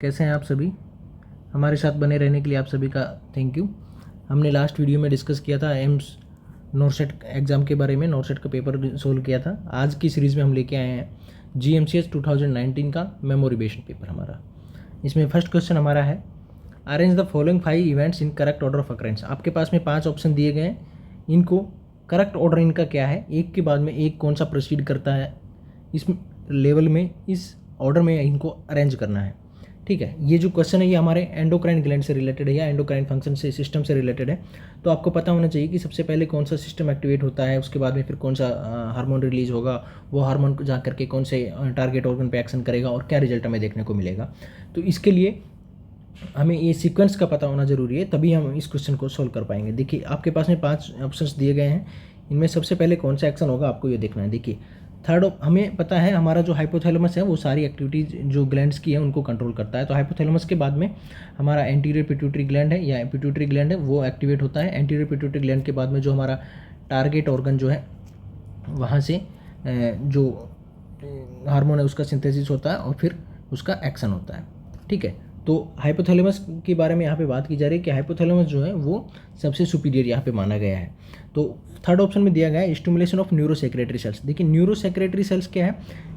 कैसे हैं आप सभी। हमारे साथ बने रहने के लिए आप सभी का थैंक यू। हमने लास्ट वीडियो में डिस्कस किया था एम्स नॉरसेट एग्ज़ाम के बारे में, नॉरसेट का पेपर सोल्व किया था। आज की सीरीज़ में हम लेके आए हैं GMCS 2019 का मेमोरी बेस्ड पेपर हमारा। इसमें फर्स्ट क्वेश्चन हमारा है, arrange the following 5 events in correct order of occurrence. आपके पास में 5 ऑप्शन दिए गए हैं, इनको करेक्ट ऑर्डर इनका क्या है, एक के बाद में एक कौन सा प्रोसीड करता है, इस लेवल में इस ऑर्डर में इनको अरेंज करना है। ठीक है, ये जो क्वेश्चन है ये हमारे एंडोक्राइन ग्लैंड से रिलेटेड है या एंडोक्राइन फंक्शन से सिस्टम से रिलेटेड है। तो आपको पता होना चाहिए कि सबसे पहले कौन सा सिस्टम एक्टिवेट होता है, उसके बाद में फिर कौन सा हार्मोन रिलीज होगा, वो हार्मोन जा करके कौन से टारगेट ऑर्गन पे एक्शन करेगा और क्या रिजल्ट हमें देखने को मिलेगा। तो इसके लिए हमें ये सीक्वेंस का पता होना ज़रूरी है, तभी हम इस क्वेश्चन को सोल्व कर पाएंगे। देखिए आपके पास में 5 ऑप्शंस दिए गए हैं, इनमें सबसे पहले कौन सा एक्शन होगा आपको ये देखना है। देखिए थर्ड, हमें पता है हमारा जो हाइपोथैलेमस है वो सारी एक्टिविटीज़ जो ग्लैंड्स की है उनको कंट्रोल करता है। तो हाइपोथैलेमस के बाद में हमारा एंटीरियर पिट्यूटरी ग्लैंड है या पिट्यूटरी ग्लैंड है वो एक्टिवेट होता है। एंटीरियर पिट्यूटरी ग्लैंड के बाद में जो हमारा टारगेट ऑर्गन जो है वहाँ से जो हार्मोन है उसका सिंथेसिस होता है और फिर उसका एक्शन होता है। ठीक है, तो हाइपोथैलेमस के बारे में यहाँ पे बात की जा रही है कि हाइपोथैलेमस जो है वो सबसे सुपीरियर यहाँ पे माना गया है। तो थर्ड ऑप्शन में दिया गया है स्टिमुलेशन ऑफ न्यूरोसेक्रेटरी सेल्स। देखिए न्यूरोसेक्रेटरी सेल्स क्या है,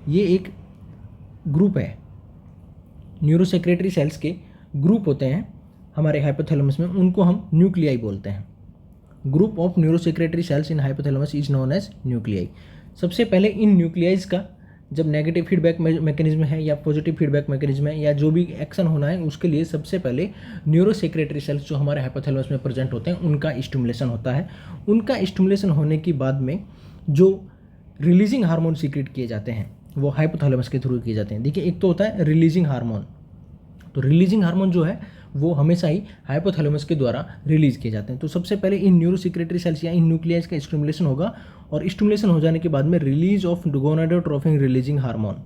ये एक ग्रुप है। न्यूरोसेक्रेटरी सेल्स के ग्रुप होते हैं हमारे हाइपोथैलेमस में, उनको हम न्यूक्लियाई बोलते हैं। Group of neurosecretory cells in hypothalamus is known as nuclei. सबसे पहले इन न्यूक्लियाइज का जब नेगेटिव फीडबैक मैकेनिज्म है या पॉजिटिव फीडबैक मैकेनिज्म है या जो भी एक्शन होना है उसके लिए सबसे पहले न्यूरोसेक्रेटरी सेल्स जो हमारे हाइपोथैलेमस में प्रेजेंट होते हैं उनका स्टिमुलेशन होता है। उनका स्टिमुलेशन होने के बाद में जो रिलीजिंग हार्मोन सीक्रेट किए जाते हैं वो हाइपोथैलेमस के थ्रू किए जाते हैं। देखिए एक तो होता है रिलीजिंग हार्मोन, तो रिलीजिंग हार्मोन जो है वो हमेशा ही हाइपोथैलेमस के द्वारा रिलीज किए जाते हैं। तो सबसे पहले इन न्यूरोसेक्रेटरी सेल्स या इन न्यूक्लियस का स्टिमुलेशन होगा और स्टिमुलेशन हो जाने के बाद में release of gonadotropin releasing hormone.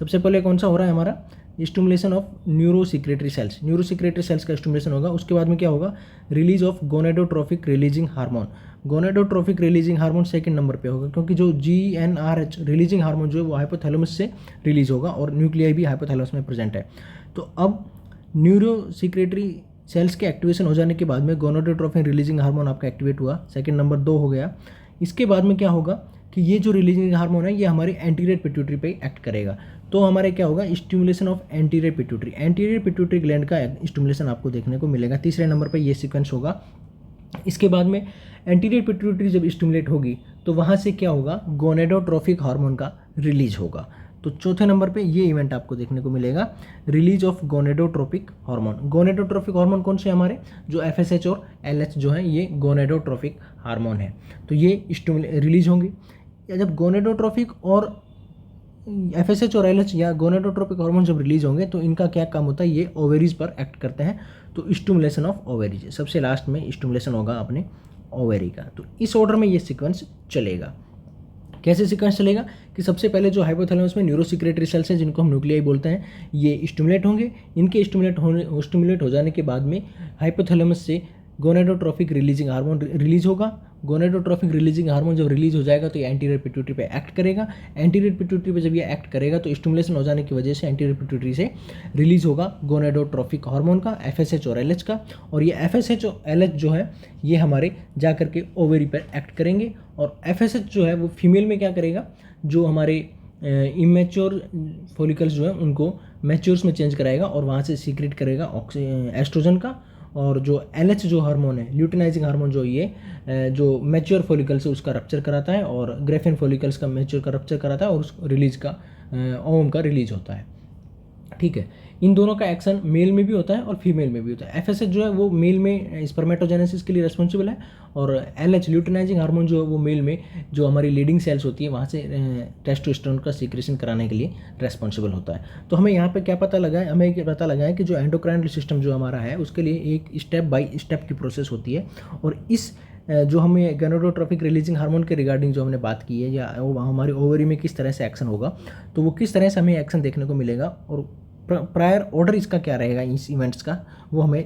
सबसे पहले कौन सा हो रहा है हमारा stimulation of neurosecretory sales, neurosecretory cells का स्टिमुलेशन होगा। उसके बाद में क्या होगा, release of gonadotropic releasing hormone. Gonadotropic releasing hormone second number पे होगा क्योंकि जो GnRH रिलीजिंग हार्मोन जो है वो हाइपोथैलेमस से रिलीज होगा और न्यूक्लियाई भी हाइपोथैलेमस में प्रेजेंट है। तो अब न्यूरोसेक्रेटरी सेल्स के एक्टिवेशन हो जाने के बाद में गोनाडोट्रोपिन रिलीजिंग हार्मोन आपका एक्टिवेट हुआ, सेकंड नंबर 2 हो गया। इसके बाद में क्या होगा कि ये जो रिलीजिंग हार्मोन है ये हमारी एंटीरियर पिट्यूटरी पे एक्ट करेगा। तो हमारे क्या होगा stimulation of anterior pituitary, anterior pituitary gland का स्टिमुलेशन आपको देखने को मिलेगा। तीसरे नंबर पर ये सीक्वेंस होगा। इसके बाद में एंटीरियर पिट्यूटरी जब स्टिमुलेट होगी तो वहाँ से क्या होगा गोनेडोट्रोफिक हार्मोन का रिलीज होगा। तो चौथे नंबर पे ये इवेंट आपको देखने को मिलेगा, release of gonadotropic hormone. Gonadotropic hormone कौन से हमारे जो FSH और LH जो है ये गोनेडोट्रोपिक हार्मोन है। तो ये रिलीज होंगे। या जब गोनेडोट्रोपिक और FSH और LH या गोनेडोट्रोपिक हार्मोन जब रिलीज होंगे तो इनका क्या काम होता है, ये ओवेरीज पर एक्ट करते हैं। तो स्टिमुलेशन ऑफ ओवेरीज सबसे लास्ट में स्टिमुलेशन होगा अपने ओवेरी का। तो इस ऑर्डर में ये सीक्वेंस चलेगा। कैसे सीक्वेंस चलेगा कि सबसे पहले जो हाइपोथैलेमस में न्यूरोसेक्रेटरी सेल्स हैं जिनको हम न्यूक्लियाई बोलते हैं ये स्टिमुलेट होंगे। इनके स्टिमुलेट हो जाने के बाद में हाइपोथैलेमस से गोनेडोट्रोपिक रिलीजिंग हार्मोन रिलीज होगा। गोनेडोट्रोपिक रिलीजिंग हार्मोन जब रिलीज हो जाएगा तो ये एंटीरियर पिट्यूटरी पे एक्ट करेगा। एंटीरियर पिट्यूटरी पे जब ये एक्ट करेगा तो स्टिमुलेशन हो जाने की वजह से एंटीरियर पिट्यूटरी से रिलीज होगा गोनेडोट्रोपिक हार्मोन का, FSH और LH का। और ये FSH और LH जो है ये हमारे जा करके ओवेरी पर एक्ट करेंगे। और FSH जो है वो फीमेल में क्या करेगा, जो हमारे इमेच्योर फॉलिकल्स जो है उनको मैच्योर्स में चेंज कराएगा और वहाँ से सीक्रेट करेगा एस्ट्रोजन का। और जो LH जो हार्मोन है ल्यूटिनाइजिंग हार्मोन जो ये जो मैच्योर फॉलिकल्स है उसका रप्चर कराता है और ग्रेफिन फॉलिकल्स का मैच्योर का रप्चर कराता है और उस रिलीज का ओवम का रिलीज होता है। ठीक है, इन दोनों का एक्शन मेल में भी होता है और फीमेल में भी होता है। FSH जो है वो मेल में स्पर्मेटोजेनेसिस के लिए रेस्पॉन्सिबल है और LH ल्यूटिनाइजिंग हार्मोन जो है वो मेल में जो हमारी लीडिंग सेल्स होती है वहाँ से टेस्टोस्टेरोन का सीक्रेशन कराने के लिए रेस्पॉन्सिबल होता है। तो हमें यहाँ पे क्या पता लगा है, हमें ये पता लगा है कि जो एंडोक्राइन सिस्टम जो हमारा है उसके लिए एक स्टेप बाय स्टेप की प्रोसेस होती है। और इस जो हमें गोनाडोट्रोपिक रिलीजिंग हार्मोन के रिगार्डिंग जो हमने बात की है या हमारी ओवरी में किस तरह से एक्शन होगा तो वो किस तरह से हमें एक्शन देखने को मिलेगा और प्रायर ऑर्डर इसका क्या रहेगा इस इवेंट्स का, वो हमें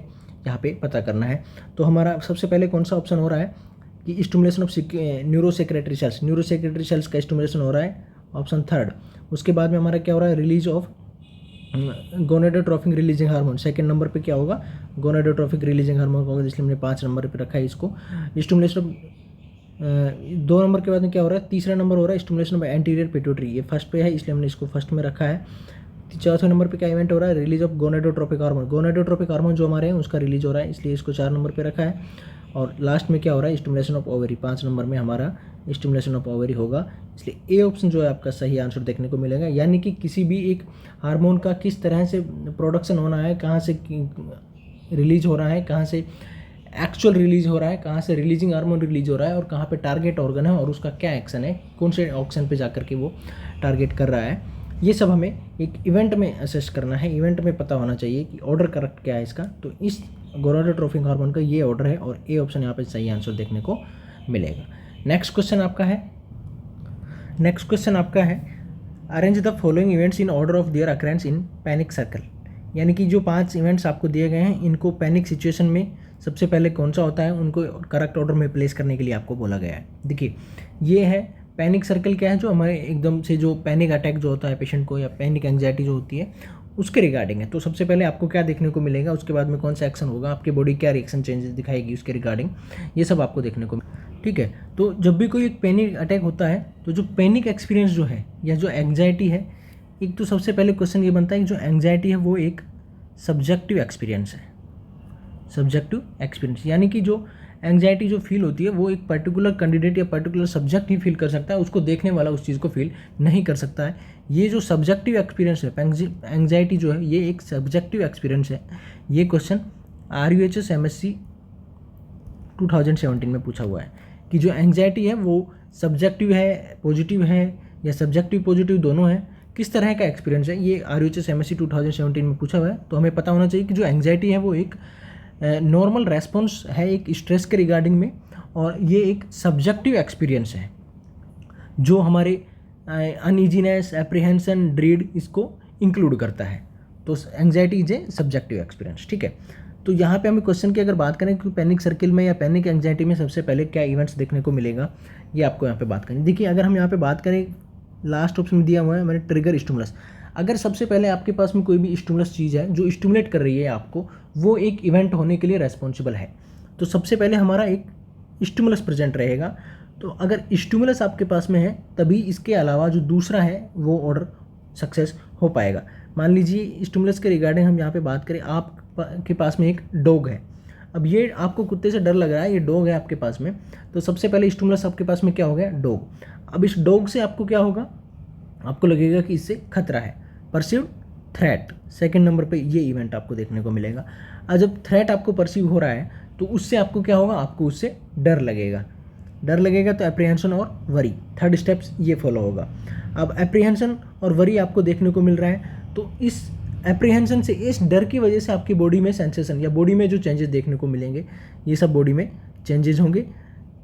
यहाँ पे पता करना है। तो हमारा सबसे पहले कौन सा ऑप्शन हो रहा है कि stimulation of neurosecretory sales, neurosecretory cells का स्टिमुलेशन हो रहा है ऑप्शन थर्ड। उसके बाद में हमारा क्या हो रहा है release of gonadotropic releasing hormone, second number पे क्या होगा, गोनेडोट्रोपिक रिलीजिंग हार्मोन होगा, इसलिए हमने 5 नंबर पे रखा है इसको। स्टिमुलेशन ऑफ 2 नंबर के बाद में क्या हो रहा है, तीसरा नंबर हो रहा है स्टिमुलेशन ऑफ एंटीरियर पिट्यूटरी, ये फर्स्ट पे है इसलिए हमने इसको फर्स्ट में रखा है। चौथे नंबर पे क्या इवेंट हो रहा है, release of gonadotropic hormone, gonadotropic hormone जो हमारे हैं उसका रिलीज हो रहा है इसलिए इसको 4 नंबर पे रखा है। और लास्ट में क्या हो रहा है, स्टिमुलेशन ऑफ ओवरी, 5 नंबर में हमारा स्टिमुलेशन ऑफ ओवरी होगा, इसलिए ए ऑप्शन जो है आपका सही आंसर देखने को मिलेगा। यानी कि किसी भी एक हार्मोन का किस तरह से प्रोडक्शन होना है, कहाँ से रिलीज हो रहा है, कहाँ से एक्चुअल रिलीज हो रहा है, कहाँ से रिलीजिंग हार्मोन रिलीज हो रहा है और कहाँ पे टारगेट ऑर्गन है और उसका क्या एक्शन है, कौन से ऑक्शन पे जाकर के वो टारगेट कर रहा है, ये सब हमें एक इवेंट में असेस करना है। इवेंट में पता होना चाहिए कि ऑर्डर करेक्ट क्या है इसका, तो इस गोनेडोट्रोपिक हार्मोन का ये ऑर्डर है और ए ऑप्शन यहाँ पे सही आंसर देखने को मिलेगा। नेक्स्ट क्वेश्चन आपका है arrange the following events in order of their occurrence in panic circle. यानी कि जो 5 इवेंट्स आपको दिए गए हैं इनको पैनिक सिचुएशन में सबसे पहले कौन सा होता है उनको करेक्ट ऑर्डर में प्लेस करने के लिए आपको बोला गया है। देखिए ये है पैनिक सर्कल, क्या है, जो हमारे एकदम से जो पैनिक अटैक जो होता है पेशेंट को या पैनिक एंजाइटी जो होती है उसके रिगार्डिंग है। तो सबसे पहले आपको क्या देखने को मिलेगा, उसके बाद में कौन सा एक्शन होगा, आपकी बॉडी क्या रिएक्शन चेंजेस दिखाएगी उसके रिगार्डिंग, ये सब आपको देखने को, ठीक है। तो जब भी कोई एक पैनिक अटैक होता है तो जो पैनिक एक्सपीरियंस जो है या जो एंग्जाइटी है, एक तो सबसे पहले क्वेश्चन ये बनता है कि जो एंग्जाइटी है वो एक सब्जेक्टिव एक्सपीरियंस है, सब्जेक्टिव एक्सपीरियंस, यानी कि जो एंग्जाइटी जो फील होती है वो एक पर्टिकुलर कैंडिडेट या पर्टिकुलर सब्जेक्ट ही फील कर सकता है, उसको देखने वाला उस चीज़ को फील नहीं कर सकता है। ये जो सब्जेक्टिव एक्सपीरियंस है, एंग्जाइटी जो है ये एक सब्जेक्टिव एक्सपीरियंस है। ये क्वेश्चन RUHS MSc 2017 में पूछा हुआ है कि जो एंग्जाइटी है वो सब्जेक्टिव है, पॉजिटिव है या सब्जेक्टिव पॉजिटिव दोनों है, किस तरह का एक्सपीरियंस है, ये RUHS MSc 2017 में पूछा हुआ है। तो हमें पता होना चाहिए कि जो एंग्जाइटी है वो एक नॉर्मल रेस्पॉन्स है एक स्ट्रेस के रिगार्डिंग में, और ये एक सब्जेक्टिव एक्सपीरियंस है जो हमारे अनईजीनेस, एप्रीहेंशन, ड्रीड इसको इंक्लूड करता है। तो anxiety is a subjective experience, ठीक है। तो यहाँ पे हमें क्वेश्चन की अगर बात करें कि पैनिक सर्किल में या पैनिक एंग्जाइटी में सबसे पहले क्या इवेंट्स देखने को मिलेगा, ये आपको यहाँ पे बात करनी। देखिए अगर हम यहाँ पे बात करें, लास्ट ऑप्शन में दिया हुआ है मैंने ट्रिगर स्टिमुलस। अगर सबसे पहले आपके पास में कोई भी स्टिमुलस चीज़ है जो स्टिमुलेट कर रही है आपको, वो एक इवेंट होने के लिए रेस्पॉन्सिबल है, तो सबसे पहले हमारा एक स्टिमुलस प्रेजेंट रहेगा। तो अगर स्टिमुलस आपके पास में है तभी इसके अलावा जो दूसरा है वो ऑर्डर सक्सेस हो पाएगा। मान लीजिए स्टिमुलस के रिगार्डिंग हम यहाँ पे बात करें, आपके पास में एक डॉग है, अब ये आपको कुत्ते से डर लग रहा है, ये डॉग है आपके पास में, तो सबसे पहले स्टिमुलस आपके पास में क्या हो गया, डॉग। अब इस डॉग से आपको क्या होगा, आपको लगेगा कि इससे खतरा है, परसीव्ड थ्रेट, सेकंड नंबर पे ये इवेंट आपको देखने को मिलेगा। और जब थ्रेट आपको परसीव हो रहा है तो उससे आपको क्या होगा, आपको उससे डर लगेगा तो एप्रीहेंशन और वरी, थर्ड स्टेप्स ये फॉलो होगा। अब एप्रीहेंशन और वरी आपको देखने को मिल रहा है, तो इस एप्रीहेंशन से, इस डर की वजह से आपकी बॉडी में सेंसेशन या बॉडी में जो चेंजेस देखने को मिलेंगे, ये सब बॉडी में चेंजेस होंगे।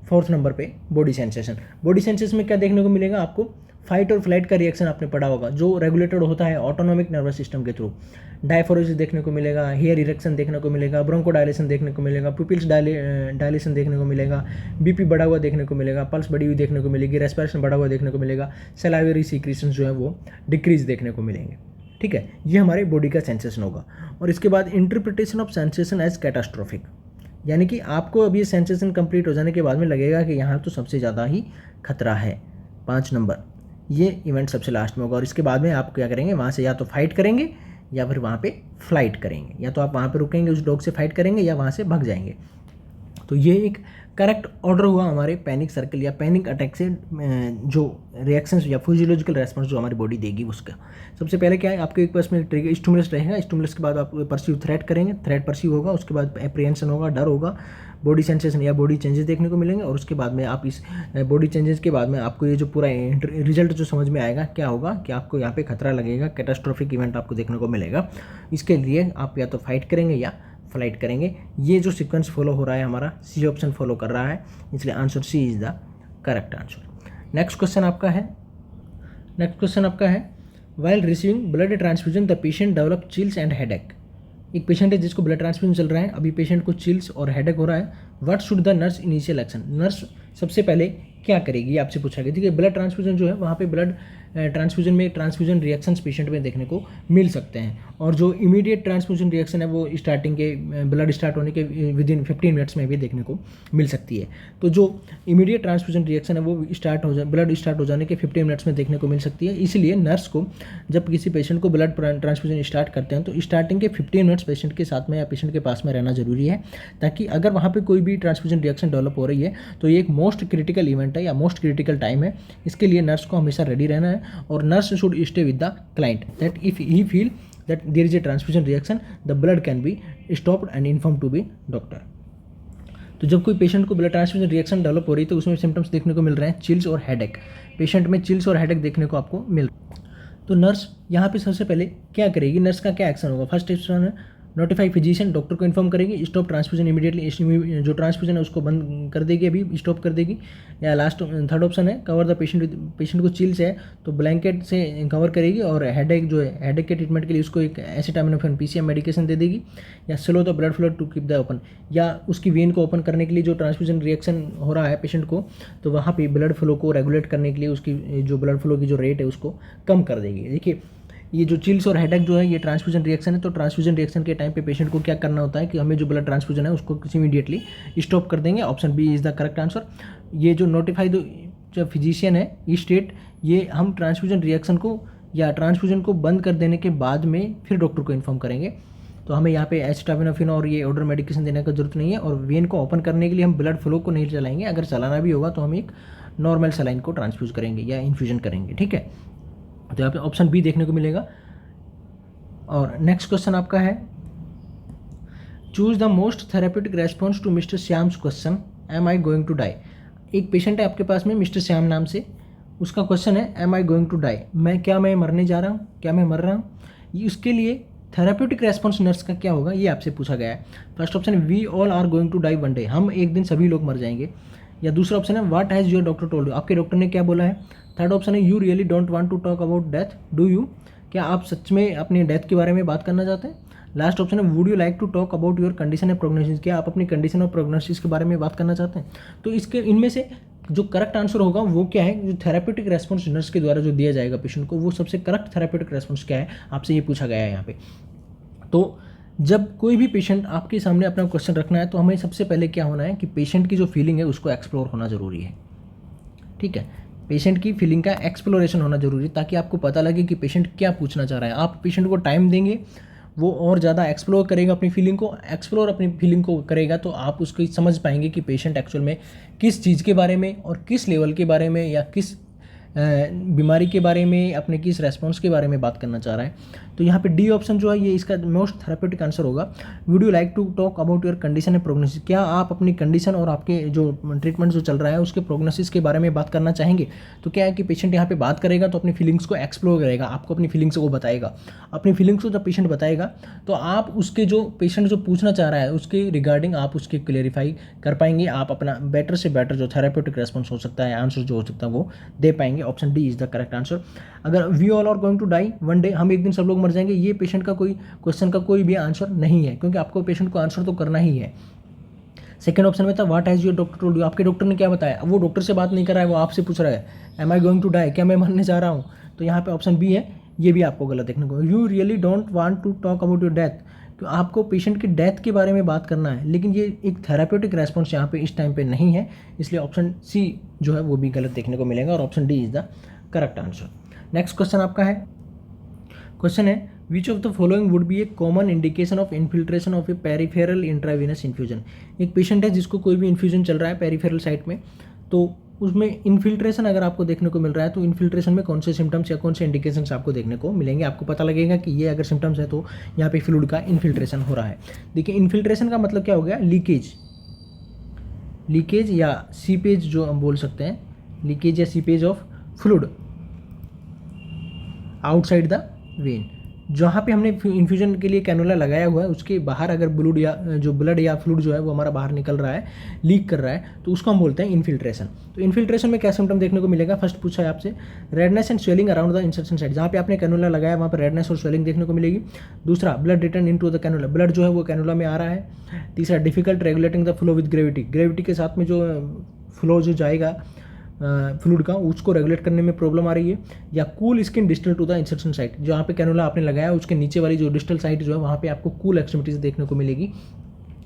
फोर्थ नंबर पे बॉडी सेंसेशन में क्या देखने को मिलेगा आपको, फाइट और फ्लाइट का रिएक्शन आपने पढ़ा होगा जो रेगुलेटेड होता है ऑटोनॉमिक नर्वस सिस्टम के थ्रू। डायफोरेसिस देखने को मिलेगा, हेयर इरेक्शन देखने को मिलेगा, ब्रोंकोडायलेशन देखने को मिलेगा, पुपिल्स डायलेशन देखने को मिलेगा, बीपी बढ़ा हुआ देखने को मिलेगा, पल्स बढ़ी हुई देखने को मिलेगी, रेस्पिरेशन बढ़ा हुआ देखने को मिलेगा, सलाइवरी सीक्रेशन जो है वो डिक्रीज देखने को मिलेंगे, ठीक है। ये हमारे बॉडी का सेंसेशन होगा। और इसके बाद interpretation of sensation as catastrophic, यानी कि आपको अब ये सेंसेशन कंप्लीट हो जाने के बाद में लगेगा कि यहाँ तो सबसे ज़्यादा ही खतरा है, 5 नंबर ये इवेंट सबसे लास्ट में होगा। और इसके बाद में आप क्या करेंगे, वहाँ से या तो फाइट करेंगे या फिर वहाँ पे फ्लाइट करेंगे, या तो आप वहाँ पे रुकेंगे उस डॉग से फाइट करेंगे या वहाँ से भाग जाएंगे। तो ये एक करेक्ट ऑर्डर हुआ हमारे पैनिक सर्कल या पैनिक अटैक से जो रिएक्शंस या फिजियोलॉजिकल रेस्पॉन्स जो हमारी बॉडी देगी उसका। सबसे पहले क्या है, आपके एक पास में ट्रिगर स्टिमुलस रहेगा, स्टिमुलस के बाद आप परसीव थ्रेट करेंगे, थ्रेट परसीव होगा, उसके बाद एप्रीहेंशन होगा, डर होगा, बॉडी सेंसेशन या बॉडी चेंजेस देखने को मिलेंगे। और उसके बाद में आप इस बॉडी चेंजेस के बाद में आपको ये जो पूरा रिजल्ट जो समझ में आएगा क्या होगा कि आपको यहाँ पे खतरा लगेगा, कैटास्ट्रोफिक इवेंट आपको देखने को मिलेगा। इसके लिए आप या तो फाइट करेंगे या फ्लाइट करेंगे। ये जो सीक्वेंस फॉलो हो रहा है हमारा सी ऑप्शन फॉलो कर रहा है, इसलिए answer C is the correct answer. Next question आपका है while receiving blood transfusion the patient develop chills and headache. एक पेशेंट है जिसको ब्लड ट्रांसफ्यूजन चल रहा है, अभी पेशेंट को चिल्स और हेडेक हो रहा है। What should the nurse initial action, nurse सबसे पहले क्या करेगी, आपसे पूछा गया। ठीक है, ब्लड ट्रांसफ्यूजन जो है वहाँ पे ब्लड ट्रांसफ्यूजन में ट्रांसफ्यूजन रिएक्शंस पेशेंट में देखने को मिल सकते हैं। और जो इमीडिएट ट्रांसफ्यूजन रिएक्शन है वो स्टार्टिंग के ब्लड स्टार्ट होने के विद इन 15 मिनट्स में भी देखने को मिल सकती है। तो जो इमीडिएट ट्रांसफ्यूजन रिएक्शन है वो ब्लड स्टार्ट हो जाने के 15 मिनट्स में देखने को मिल सकती है। इसलिए नर्स को जब किसी पेशेंट को ब्लड ट्रांसफ्यूजन स्टार्ट करते हैं तो स्टार्टिंग के 15 मिनट्स पेशेंट के साथ में या पेशेंट के पास में रहना जरूरी है, ताकि अगर वहाँ पे कोई भी ट्रांसफ्यूजन रिएक्शन डेवलप हो रही है तो ये एक मोस्ट क्रिटिकल इवेंट है या मोस्ट क्रिटिकल टाइम है। इसके लिए नर्स को हमेशा रेडी रहना है और nurse should stay with the client that if he feel that there is a transfusion reaction the blood can be stopped and inform to be doctor. तो जब कोई पेशेंट को ब्लड ट्रांसफ्यूजन रिएक्शन डेवलप हो रही है तो उसमें symptoms देखने को मिल रहे हैं चिल्स और हेडेक। पेशेंट में चिल्स और हेडेक देखने को आपको मिल रहा है। तो नर्स यहाँ पे सबसे पहले क्या करेगी, नर्स का क्या एक्शन होगा? फर्स्ट एक्शन है नोटिफाई फिजिशियन, डॉक्टर को इन्फॉर्म करेगी, स्टॉप ट्रांसफ्यूजन इमीडिएटली, जो ट्रांसफ्यूजन है उसको बंद कर देगी, अभी स्टॉप कर देगी। या लास्ट थर्ड ऑप्शन है कवर द पेशेंट को चिल्स है तो ब्लैंकेट से कवर करेगी, और हेडेक जो है हेडेक के ट्रीटमेंट के लिए उसको एक एसिटामिनोफेन PCM मेडिकेशन दे देगी, या slow the blood flow to keep the open, या उसकी वेन को ओपन करने के लिए जो ट्रांसफ्यूजन रिएक्शन हो रहा है पेशेंट को तो वहाँ पे ब्लड फ्लो को रेगुलेट करने के लिए उसकी जो ब्लड फ्लो की जो रेट है उसको कम कर देगी। देखिए ये जो चिल्स और हेडेक जो है ये ट्रांसफ्यूजन रिएक्शन है। तो ट्रांसफ्यूजन रिएक्शन के टाइम पे पेशेंट को क्या करना होता है कि हमें जो ब्लड ट्रांसफ्यूजन है उसको इमीडिएटली स्टॉप कर देंगे। Option B is the correct answer. ये जो नोटिफाई जो फिजिशियन है ई स्टेट, ये हम ट्रांसफ्यूजन रिएक्शन को या ट्रांसफ्यूजन को बंद कर देने के बाद में फिर डॉक्टर को इन्फॉर्म करेंगे। तो हमें यहाँ पे एसिटामिनोफेन और ये ऑर्डर मेडिकेशन देने का जरूरत नहीं है। और वेन को ओपन करने के लिए हम ब्लड फ्लो को नहीं चलाएंगे, अगर चलाना भी होगा तो हम एक नॉर्मल सलाइन को ट्रांसफ्यूज करेंगे या इन्फ्यूजन करेंगे। ठीक है, तो यहाँ पे ऑप्शन बी देखने को मिलेगा। और नेक्स्ट क्वेश्चन आपका है choose the most therapeutic response to mister Shyam's question am I going to die. एक पेशेंट है आपके पास में मिस्टर श्याम नाम से, उसका क्वेश्चन है am I going to die, मैं मरने जा रहा हूँ, क्या मैं मर रहा हूँ। उसके लिए थेरेप्यूटिक रेस्पॉन्स नर्स का क्या होगा ये आपसे पूछा गया है। फर्स्ट ऑप्शन है we all are going to die one day, हम एक दिन सभी लोग मर जाएंगे। या दूसरा ऑप्शन है what has your doctor told you, आपके डॉक्टर ने क्या बोला है। थर्ड ऑप्शन है you really don't want to talk about death do you, क्या आप सच में अपनी डेथ के बारे में बात करना चाहते हैं। लास्ट ऑप्शन है would you like to talk about your condition and prognosis, क्या आप अपनी कंडीशन और प्रोग्नोसिस के बारे में बात करना चाहते हैं। तो इसके इनमें से जो करेक्ट आंसर होगा वो क्या है, जो थेरेप्यूटिक रेस्पॉन्स नर्स के द्वारा जो दिया जाएगा पेशेंट को वो सबसे करेक्ट थेरेप्यूटिक रेस्पॉन्स क्या है आपसे ये पूछा गया है यहाँ पे। तो जब कोई भी पेशेंट आपके सामने अपना क्वेश्चन रखना है तो हमें सबसे पहले क्या होना है कि पेशेंट की जो फीलिंग है उसको एक्सप्लोर होना जरूरी है। ठीक है, पेशेंट की फीलिंग का एक्सप्लोरेशन होना जरूरी है ताकि आपको पता लगे कि पेशेंट क्या पूछना चाह रहा है। आप पेशेंट को टाइम देंगे, वो और ज़्यादा एक्सप्लोर करेगा अपनी फीलिंग को करेगा तो आप उसको समझ पाएंगे कि पेशेंट एक्चुअल में किस चीज़ के बारे में और किस लेवल के बारे में या किस बीमारी के बारे में, अपने किस रेस्पॉन्स के बारे में बात करना चाह रहा है। तो यहाँ पे डी ऑप्शन जो है ये इसका मोस्ट थेरेप्यूटिक आंसर होगा। Would you like to talk about your condition and prognosis, क्या आप अपनी कंडीशन और आपके जो ट्रीटमेंट जो चल रहा है उसके प्रोग्नोसिस के बारे में बात करना चाहेंगे। तो क्या है कि पेशेंट यहाँ पे बात करेगा तो अपनी फीलिंग्स को एक्सप्लोर करेगा, आपको अपनी फीलिंग्स को बताएगा। अपनी फीलिंग्स को जब पेशेंट बताएगा तो आप उसके जो पेशेंट जो पूछना चाह रहा है उसके रिगार्डिंग आप उसके क्लेरिफाई कर पाएंगे, आप अपना बेटर से बेटर जो थेरेप्यूटिक रेस्पॉन्स हो सकता है, आंसर जो हो सकता है वो दे पाएंगे। Option D is the correct answer. अगर we all are going to die one day, हम एक दिन सब लोग मर जाएंगे, ये पेशेंट का कोई क्वेश्चन का कोई भी आंसर नहीं है, क्योंकि आपको पेशेंट को आंसर तो करना ही है। सेकंड ऑप्शन में था what has your doctor told you, आपके डॉक्टर ने क्या बताया। वो डॉक्टर से बात नहीं कर रहा है, वो आपसे पूछ रहा है am I going to die, क्या मैं मरने जा रहा हूँ। तो यहाँ पे ऑप्शन बी है, ये भी आपको गलत देखने को। You really don't want to talk about your death, तो आपको पेशेंट की डेथ के बारे में बात करना है, लेकिन ये एक थेरेप्यूटिक रेस्पॉन्स यहाँ पे इस टाइम पे नहीं है, इसलिए ऑप्शन सी जो है वो भी गलत देखने को मिलेगा और option D is the correct answer. Next question आपका है, क्वेश्चन है विच of the following would be A common indication of infiltration of A peripheral intravenous infusion. एक पेशेंट है जिसको कोई भी इन्फ्यूजन चल रहा है पेरिफेरल साइट में, तो उसमें इन्फिल्ट्रेशन अगर आपको देखने को मिल रहा है तो इन्फिल्ट्रेशन में कौन से सिम्टम्स या कौन से इंडिकेशंस आपको देखने को मिलेंगे। आपको पता लगेगा कि ये अगर सिम्टम्स है तो यहाँ पे फ्लूइड का इन्फिल्ट्रेशन हो रहा है। देखिए इन्फिल्ट्रेशन का मतलब क्या हो गया, लीकेज या सीपेज जो हम बोल सकते हैं, लीकेज या seepage of fluid outside the when. जहाँ पे हमने इन्फ्यूजन के लिए कैनुला लगाया हुआ है उसके बाहर अगर ब्लड या फ्लूइड जो है वो हमारा बाहर निकल रहा है, लीक कर रहा है, तो उसको हम बोलते हैं इन्फिल्ट्रेशन। तो इन्फिल्ट्रेशन में क्या सिम्टम देखने को मिलेगा, फर्स्ट पूछा है आपसे redness and swelling around the insertion site, जहाँ पे आपने कैनुला लगाया वहाँ पर रेडनेस और स्वेलिंग देखने को मिलेगी। दूसरा blood return into the cannula, blood जो है वो कैनुला में आ रहा है। तीसरा difficult regulating the flow with gravity, gravity के साथ में जो फ्लो जो जाएगा फ्लूइड का, उसको रेगुलेट करने में प्रॉब्लम आ रही है, या cool skin distal to the insertion site, जहाँ पे कैनुला आपने लगाया उसके नीचे वाली जो डिस्टल साइट जो है वहाँ पे आपको कूल एक्सट्रीमिटीज देखने को मिलेगी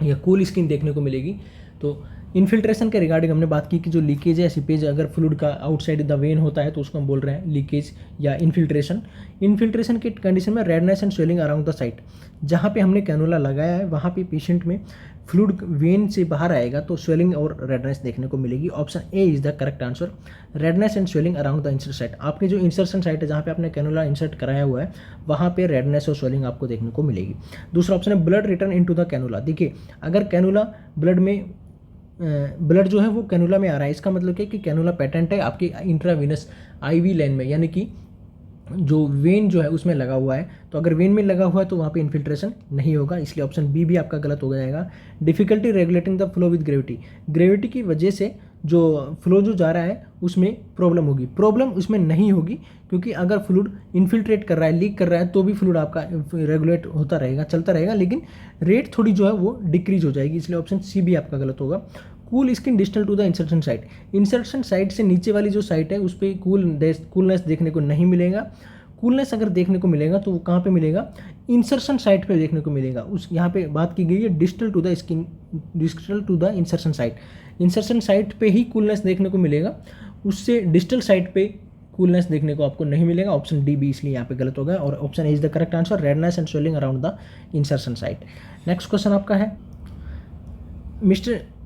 या कूल स्किन देखने को मिलेगी। तो इन्फिल्ट्रेशन के रिगार्डिंग हमने बात की कि जो लीकेज है, सीपेज अगर फ्लूइड का आउटसाइड द वेन होता है तो उसको हम बोल रहे हैं लीकेज या इन्फिल्ट्रेशन। इन्फिल्ट्रेशन की कंडीशन में redness and swelling around the site, जहाँ पे हमने कैनुला लगाया है वहाँ पे पेशेंट में फ्लूइड वेन से बाहर आएगा तो स्वेलिंग और रेडनेस देखने को मिलेगी। Option A is the correct answer, redness and swelling around the insert site. आपकी जो इंसर्शन साइट है जहाँ पे आपने कैनुला इंसर्ट कराया हुआ है वहाँ पे रेडनेस और स्वेलिंग आपको देखने को मिलेगी। दूसरा ऑप्शन है blood return into the cannula. देखिए अगर कैनुला ब्लड जो है वो कैनुला में आ रहा है, इसका मतलब क्या है कि कैनुला पेटेंट है आपकी इंट्रावीनस आईवी लाइन में, यानी कि जो वेन जो है उसमें लगा हुआ है। तो अगर वेन में लगा हुआ है तो वहाँ पे इन्फिल्ट्रेशन नहीं होगा, इसलिए ऑप्शन बी भी आपका गलत हो जाएगा। Difficulty regulating the flow with gravity, gravity की वजह से जो फ्लो जो जा रहा है उसमें प्रॉब्लम होगी। प्रॉब्लम उसमें नहीं होगी क्योंकि अगर फ्लूइड इन्फिल्ट्रेट कर रहा है, लीक कर रहा है, तो भी फ्लूइड आपका रेगुलेट होता रहेगा, चलता रहेगा, लेकिन रेट थोड़ी जो है वो डिक्रीज हो जाएगी, इसलिए ऑप्शन सी भी आपका गलत होगा। Cool skin distal to the insertion site, insertion site से नीचे वाली जो साइट है उस पर कूलनेस देखने को नहीं मिलेगा। कूलनेस अगर देखने को मिलेगा तो वो कहाँ पे मिलेगा, इंसर्शन साइट पे देखने को मिलेगा। उस यहाँ पे बात की गई है distal to the skin, distal to the insertion site, insertion site पे ही कूलनेस देखने को मिलेगा, उससे डिस्टल साइट पे कूलनेस देखने को आपको नहीं मिलेगा। ऑप्शन डी भी इसलिए यहाँ पे गलत होगा और option A is the correct answer, redness and swelling around the insertion site. Next question आपका है,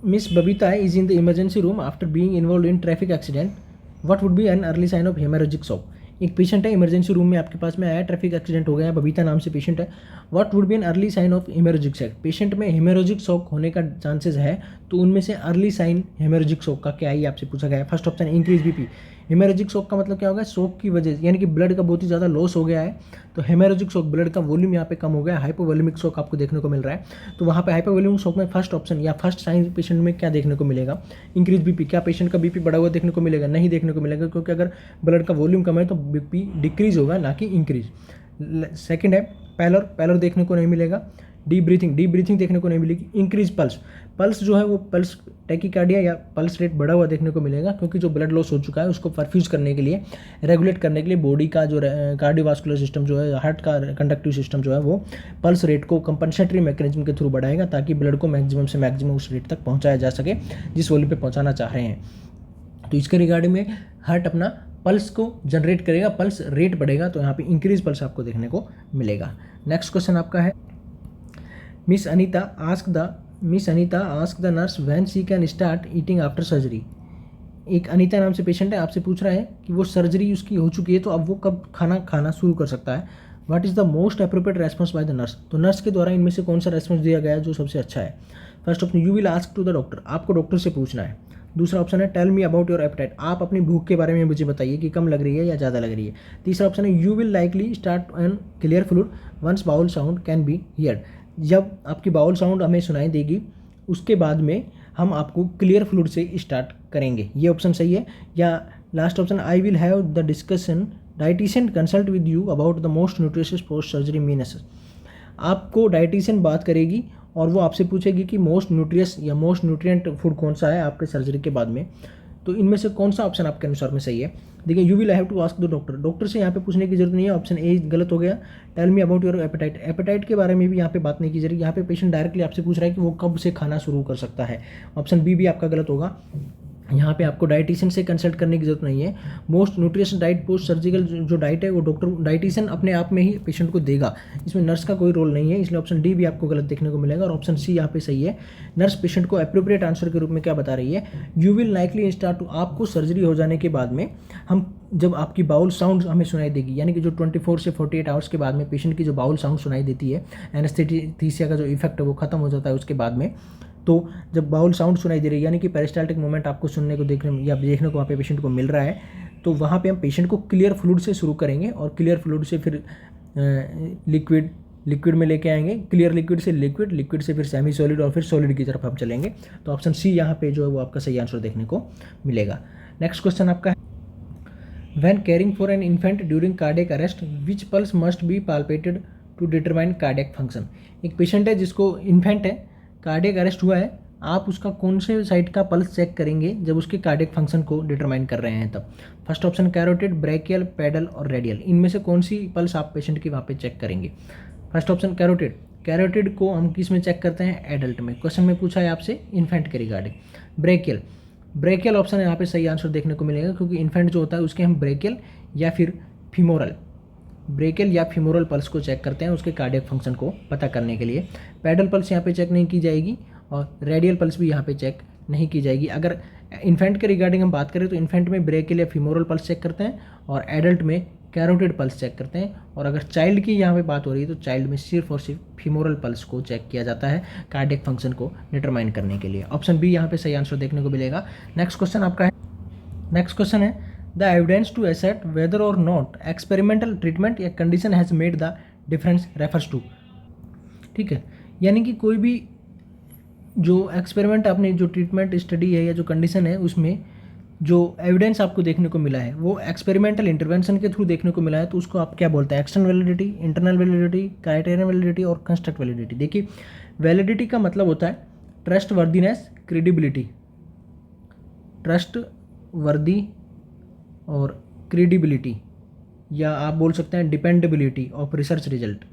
Miss Babita is in the emergency room after being involved in traffic accident. What would be an early sign of hemorrhagic shock? एक patient है emergency room में आपके पास में आया, traffic accident हो गया, बबीता नाम से पेशेंट है। What would be an early sign of haemorrhagic shock, patient में हेमोरेजिक शॉक होने का चांसेस है, तो उनमें से अर्ली साइन हेमोरेजिक शॉक का क्या है ये आपसे पूछा गया है। First option increase BP, haemorrhagic shock का मतलब क्या होगा, शॉक की वजह यानी कि ब्लड का बहुत ही ज़्यादा लॉस हो गया है, तो हेमोरेजिक शॉक ब्लड का वॉल्यूम यहाँ पे कम हो गया, हाइपोवोल्यूमिक शॉक आपको देखने को मिल रहा है। तो वहाँ पे हाइपोवोल्यूमिक शॉक में फर्स्ट ऑप्शन या फर्स्ट साइन पेशेंट में क्या देखने को मिलेगा, इंक्रीज बीपी। क्या पेशेंट का बीपी बढ़ा हुआ देखने को मिलेगा, नहीं देखने को मिलेगा, क्योंकि अगर ब्लड का वॉल्यूम कम है तो बीपी डिक्रीज होगा ना कि इंक्रीज। सेकंड है पैलर देखने को नहीं मिलेगा। डीप ब्रीथिंग देखने को नहीं मिलेगी। इंक्रीज पल्स जो है वो पल्स टैकीकार्डिया या पल्स रेट बढ़ा हुआ देखने को मिलेगा, क्योंकि जो ब्लड लॉस हो चुका है उसको परफ्यूज करने के लिए, रेगुलेट करने के लिए बॉडी का जो कार्डियोवास्कुलर सिस्टम जो है, हार्ट का कंडक्टिव सिस्टम जो है वो पल्स रेट को कंपनसेटरी मैकेनिज्म के थ्रू बढ़ाएगा ताकि ब्लड को मैक्सिमम से मैक्सिमम उस रेट तक पहुँचाया जा सके जिस वॉल्यूम पे पहुँचाना चाह रहे हैं। तो इसके रिगार्डिंग में हार्ट अपना पल्स को जनरेट करेगा, पल्स रेट बढ़ेगा, तो यहाँ पे इंक्रीज पल्स आपको देखने को मिलेगा। नेक्स्ट क्वेश्चन आपका है, miss Anita ask the nurse when she can start eating after surgery. एक अनीता नाम से पेशेंट है, आपसे पूछ रहा है कि वो सर्जरी उसकी हो चुकी है तो अब वो कब खाना शुरू कर सकता है। What is the most appropriate response by the nurse, तो नर्स के द्वारा इनमें से कौन सा रेस्पॉन्स दिया गया है जो सबसे अच्छा है। First option you will ask to the doctor, आपको डॉक्टर से पूछना है। दूसरा ऑप्शन है tell me about your appetite, आप अपनी भूख के बारे में मुझे बताइए कि कम लग रही है या ज़्यादा लग रही है। तीसरा ऑप्शन है you will likely start an clear fluid once bowel sound can be heard, जब आपकी बाउल साउंड हमें सुनाई देगी उसके बाद में हम आपको क्लियर फ्लूइड से स्टार्ट करेंगे, ये ऑप्शन सही है। या last option I will have the discussion dietitian consult with you about the most nutritious post surgery मीनस, आपको डाइटिशियन बात करेगी और वो आपसे पूछेगी कि मोस्ट न्यूट्रियस या मोस्ट न्यूट्रिएंट फूड कौन सा है आपके सर्जरी के बाद में, तो इनमें से कौन सा ऑप्शन आपके अनुसार में सही है। देखिए you will have to ask the doctor से यहाँ पे पूछने की जरूरत नहीं है, ऑप्शन ए गलत हो गया। Tell me about your appetite के बारे में भी यहाँ पे बात नहीं की जा रही, यहाँ पे पेशेंट डायरेक्टली आपसे पूछ रहा है कि वो कब से खाना शुरू कर सकता है, ऑप्शन बी भी आपका गलत होगा। यहाँ पे आपको डाइटिशियन से कंसल्ट करने की जरूरत नहीं है। Most nutrition diet post surgical जो डाइट है वो डाइटिशियन अपने आप में ही पेशेंट को देगा, इसमें नर्स का कोई रोल नहीं है, इसलिए ऑप्शन डी भी आपको गलत देखने को मिलेगा और ऑप्शन सी यहाँ पे सही है। नर्स पेशेंट को अप्रोप्रिएट आंसर के रूप में क्या बता रही है, you will likely start to, आपको सर्जरी हो जाने के बाद में हम जब आपकी बाउल साउंड हमें सुनाई देगी, यानी कि जो 24 से 48 आवर्स के बाद में पेशेंट की जो बाउल साउंड सुनाई देती है, एनेस्थेसिया का जो इफेक्ट है वो खत्म हो जाता है उसके बाद में, तो जब बाउल साउंड सुनाई दे रही है यानी कि पेरिस्टाल्टिक मूवमेंट आपको सुनने को देखने को वहाँ पे पेशेंट को मिल रहा है, तो वहाँ पे हम पेशेंट को क्लियर फ्लूइड से शुरू करेंगे और क्लियर फ्लूइड से फिर लिक्विड में लेके आएंगे, क्लियर लिक्विड से लिक्विड से फिर सेमी सॉलिड और फिर सॉलिड की तरफ हम चलेंगे। तो ऑप्शन सी यहाँ पे जो है वो आपका सही आंसर देखने को मिलेगा। नेक्स्ट क्वेश्चन आपका है, when caring for an infant during cardiac arrest which pulse must be palpated to determine cardiac function. एक पेशेंट है जिसको इन्फेंट है, कार्डियक अरेस्ट हुआ है, आप उसका कौन से साइड का पल्स चेक करेंगे जब उसके कार्डियक फंक्शन को डिटरमाइन कर रहे हैं तब। First option carotid, brachial, pedal और रेडियल, इनमें से कौन सी पल्स आप पेशेंट की वहाँ पे चेक करेंगे। फर्स्ट ऑप्शन कैरोटिड, कैरोटिड को हम किस में चेक करते हैं, एडल्ट में। क्वेश्चन में पूछा है आपसे इन्फेंट के रिगार्डिंग। ब्रैकियल, ब्रैकियल ऑप्शन यहाँ पे सही आंसर देखने को मिलेगा, क्योंकि इन्फेंट जो होता है उसके हम ब्रैकियल या फिर फीमोरल, ब्रेकियल या फीमोरल पल्स को चेक करते हैं उसके कार्डियक फंक्शन को पता करने के लिए। पेडल पल्स यहाँ पे चेक नहीं की जाएगी और रेडियल पल्स भी यहाँ पे चेक नहीं की जाएगी। अगर इन्फेंट के रिगार्डिंग हम बात करें तो इन्फेंट में ब्रेकियल या फीमोरल पल्स चेक करते हैं और एडल्ट में कैरोटिड पल्स चेक करते हैं। और अगर चाइल्ड की यहाँ पे बात हो रही है तो चाइल्ड में सिर्फ और सिर्फ फीमोरल पल्स को चेक किया जाता है कार्डियक फंक्शन को डिटरमाइन करने के लिए। ऑप्शन बी यहाँ पे सही आंसर देखने को मिलेगा। नेक्स्ट क्वेश्चन आपका है, नेक्स्ट क्वेश्चन है the evidence to assess whether or not experimental treatment या condition has made the difference refers to. ठीक है, यानी कि कोई भी जो एक्सपेरिमेंट आपने जो ट्रीटमेंट स्टडी है या जो कंडीशन है उसमें जो एविडेंस आपको देखने को मिला है वो एक्सपेरिमेंटल इंटरवेंशन के थ्रू देखने को मिला है, तो उसको आप क्या बोलते हैं, external validity, internal validity, criterion validity और कंस्ट्रक्ट वैलिडिटी। देखिए वैलिडिटी का मतलब होता है ट्रस्ट वर्दीनेस, क्रेडिबिलिटी, ट्रस्ट वर्दी और क्रेडिबिलिटी, या आप बोल सकते हैं dependability of research result.